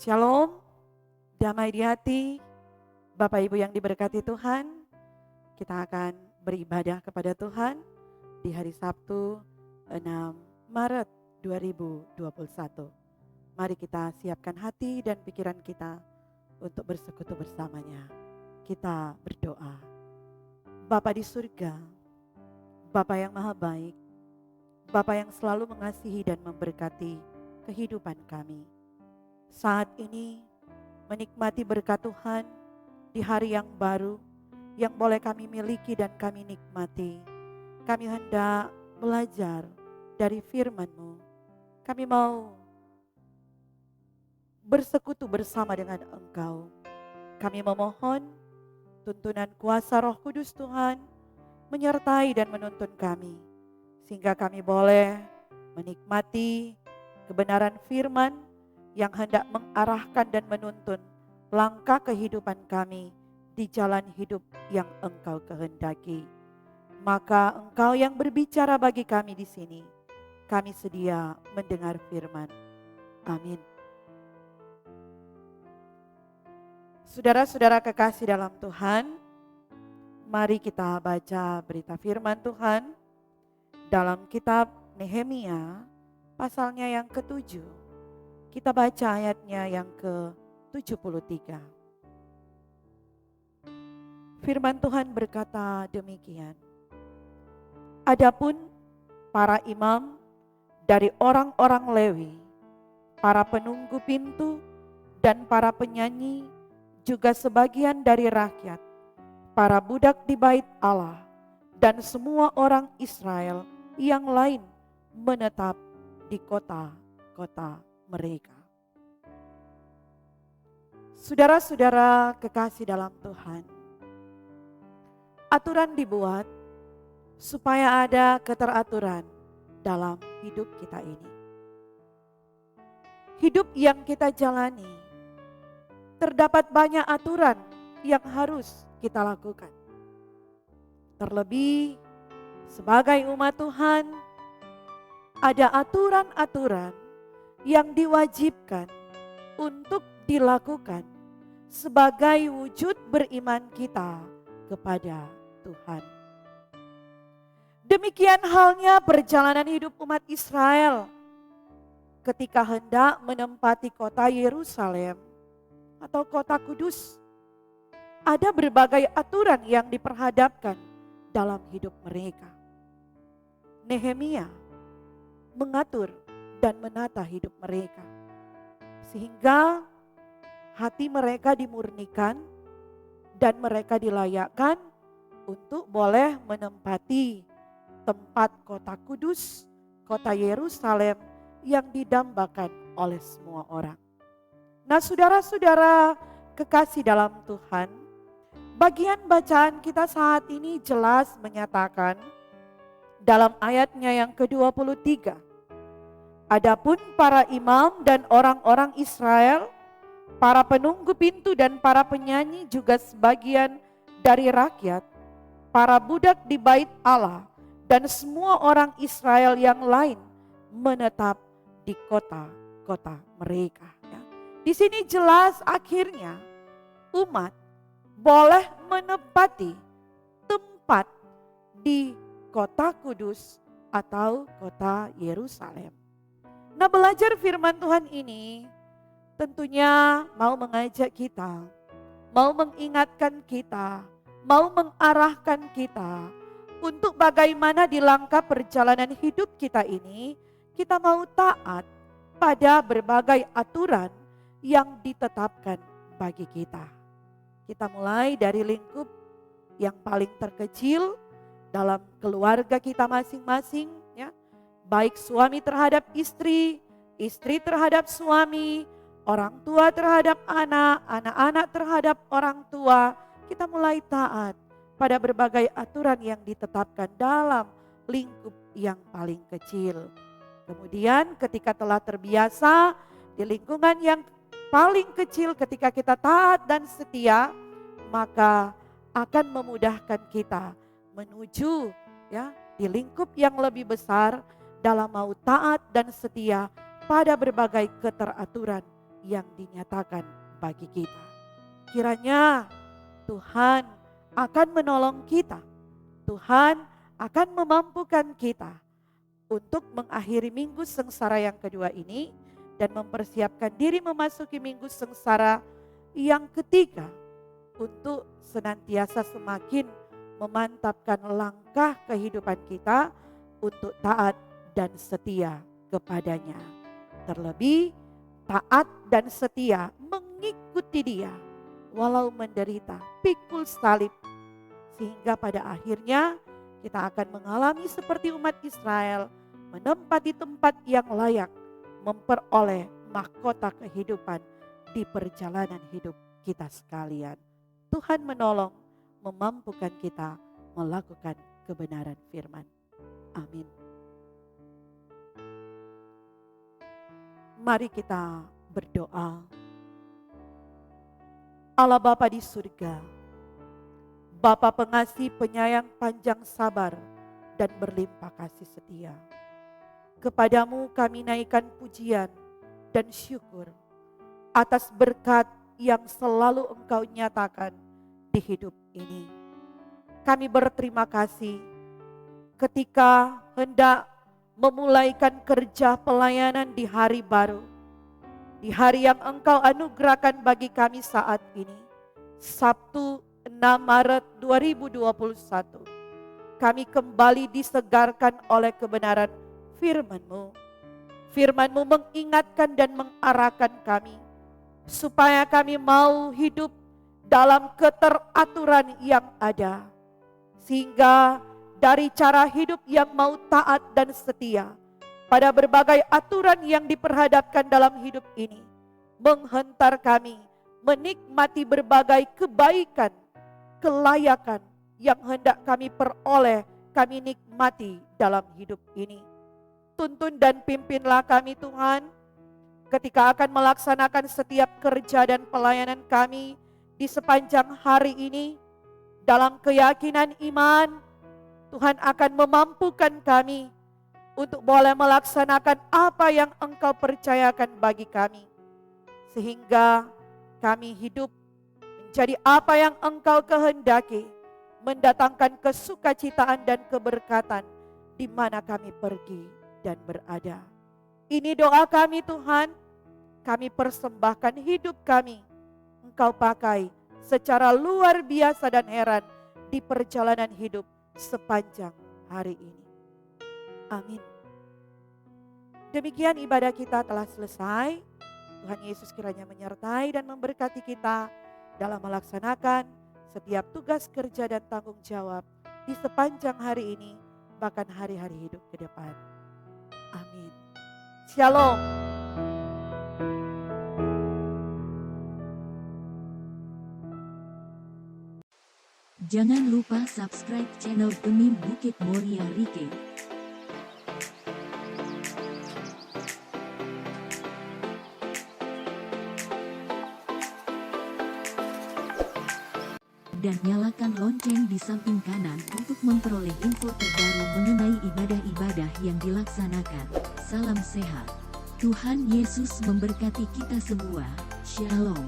Shalom, damai di hati, Bapak Ibu yang diberkati Tuhan. Kita akan beribadah kepada Tuhan di hari Sabtu 6 Maret 2021. Mari kita siapkan hati dan pikiran kita untuk bersekutu bersamanya. Kita berdoa. Bapa di surga, Bapa yang maha baik, Bapa yang selalu mengasihi dan memberkati kehidupan kami. Saat ini menikmati berkat Tuhan di hari yang baru yang boleh kami miliki dan kami nikmati. Kami hendak belajar dari firman-Mu. Kami mau bersekutu bersama dengan Engkau. Kami memohon tuntunan kuasa Roh Kudus Tuhan menyertai dan menuntun kami, sehingga kami boleh menikmati kebenaran firman yang hendak mengarahkan dan menuntun langkah kehidupan kami di jalan hidup yang Engkau kehendaki. Maka Engkau yang berbicara bagi kami di sini, kami sedia mendengar firman. Amin. Saudara-saudara kekasih dalam Tuhan, mari kita baca berita firman Tuhan dalam kitab Nehemia pasalnya yang ke-7. Kita baca ayatnya yang ke-73. Firman Tuhan berkata demikian. Adapun para imam dari orang-orang Lewi, para penunggu pintu dan para penyanyi, juga sebagian dari rakyat, para budak di bait Allah, dan semua orang Israel yang lain menetap di kota-kota mereka. Saudara-saudara kekasih dalam Tuhan, aturan dibuat supaya ada keteraturan dalam hidup kita ini. Hidup yang kita jalani, terdapat banyak aturan yang harus kita lakukan. Terlebih sebagai umat Tuhan, ada aturan-aturan yang diwajibkan untuk dilakukan sebagai wujud beriman kita kepada Tuhan. Demikian halnya perjalanan hidup umat Israel ketika hendak menempati kota Yerusalem atau kota kudus. Ada berbagai aturan yang diperhadapkan dalam hidup mereka. Nehemia mengatur dan menata hidup mereka, sehingga hati mereka dimurnikan dan mereka dilayakkan untuk boleh menempati tempat kota kudus, kota Yerusalem yang didambakan oleh semua orang. Nah, saudara-saudara kekasih dalam Tuhan, bagian bacaan kita saat ini jelas menyatakan dalam ayatnya yang ke-23. Adapun para imam dan orang-orang Israel, para penunggu pintu dan para penyanyi, juga sebagian dari rakyat, para budak di bait Allah, dan semua orang Israel yang lain menetap di kota-kota mereka. Di sini jelas akhirnya umat boleh menempati tempat di kota kudus atau kota Yerusalem. Nah, belajar firman Tuhan ini tentunya mau mengajak kita, mau mengingatkan kita, mau mengarahkan kita untuk bagaimana di langkah perjalanan hidup kita ini kita mau taat pada berbagai aturan yang ditetapkan bagi kita. Kita mulai dari lingkup yang paling terkecil dalam keluarga kita masing-masing, ya. Baik suami terhadap istri, istri terhadap suami, orang tua terhadap anak, anak-anak terhadap orang tua. Kita mulai taat pada berbagai aturan yang ditetapkan dalam lingkup yang paling kecil. Kemudian ketika telah terbiasa di lingkungan yang paling kecil, ketika kita taat dan setia, maka akan memudahkan kita menuju ya di lingkup yang lebih besar dalam mau taat dan setia pada berbagai keteraturan yang dinyatakan bagi kita. Kiranya Tuhan akan menolong kita. Tuhan akan memampukan kita untuk mengakhiri minggu sengsara yang kedua ini dan mempersiapkan diri memasuki minggu sengsara yang ketiga untuk senantiasa semakin memantapkan langkah kehidupan kita untuk taat dan setia kepadanya. Terlebih taat dan setia mengikuti Dia walau menderita pikul salib, sehingga pada akhirnya kita akan mengalami seperti umat Israel, menempati tempat yang layak, memperoleh mahkota kehidupan di perjalanan hidup kita sekalian. Tuhan menolong, memampukan kita melakukan kebenaran firman. Amin. Mari kita berdoa. Allah Bapa di surga, Bapa pengasih, penyayang, panjang sabar, dan berlimpah kasih setia. Kepadamu kami naikkan pujian dan syukur atas berkat yang selalu Engkau nyatakan di hidup ini. Kami berterima kasih ketika hendak memulaikan kerja pelayanan di hari baru, di hari yang Engkau anugerahkan bagi kami saat ini, Sabtu 6 Maret 2021. Kami kembali disegarkan oleh kebenaran firman-Mu. Firman-Mu mengingatkan dan mengarahkan kami supaya kami mau hidup dalam keteraturan yang ada, sehingga dari cara hidup yang mau taat dan setia pada berbagai aturan yang diperhadapkan dalam hidup ini, menghentar kami menikmati berbagai kebaikan, kelayakan yang hendak kami peroleh, kami nikmati dalam hidup ini. Tuntun dan pimpinlah kami Tuhan, ketika akan melaksanakan setiap kerja dan pelayanan kami di sepanjang hari ini, dalam keyakinan iman, Tuhan akan memampukan kami untuk boleh melaksanakan apa yang Engkau percayakan bagi kami, sehingga kami hidup menjadi apa yang Engkau kehendaki, mendatangkan kesukacitaan dan keberkatan di mana kami pergi dan berada. Ini doa kami Tuhan, kami persembahkan hidup kami, Engkau pakai secara luar biasa dan heran di perjalanan hidup sepanjang hari ini. Amin. Demikian ibadah kita telah selesai. Tuhan Yesus kiranya menyertai dan memberkati kita dalam melaksanakan setiap tugas kerja dan tanggung jawab di sepanjang hari ini, bahkan hari-hari hidup ke depan. Amin. Shalom. Jangan lupa subscribe channel Gemi Bukit Moria Rike. Dan nyalakan lonceng di samping kanan untuk memperoleh info terbaru mengenai ibadah-ibadah yang dilaksanakan. Salam sehat. Tuhan Yesus memberkati kita semua. Shalom.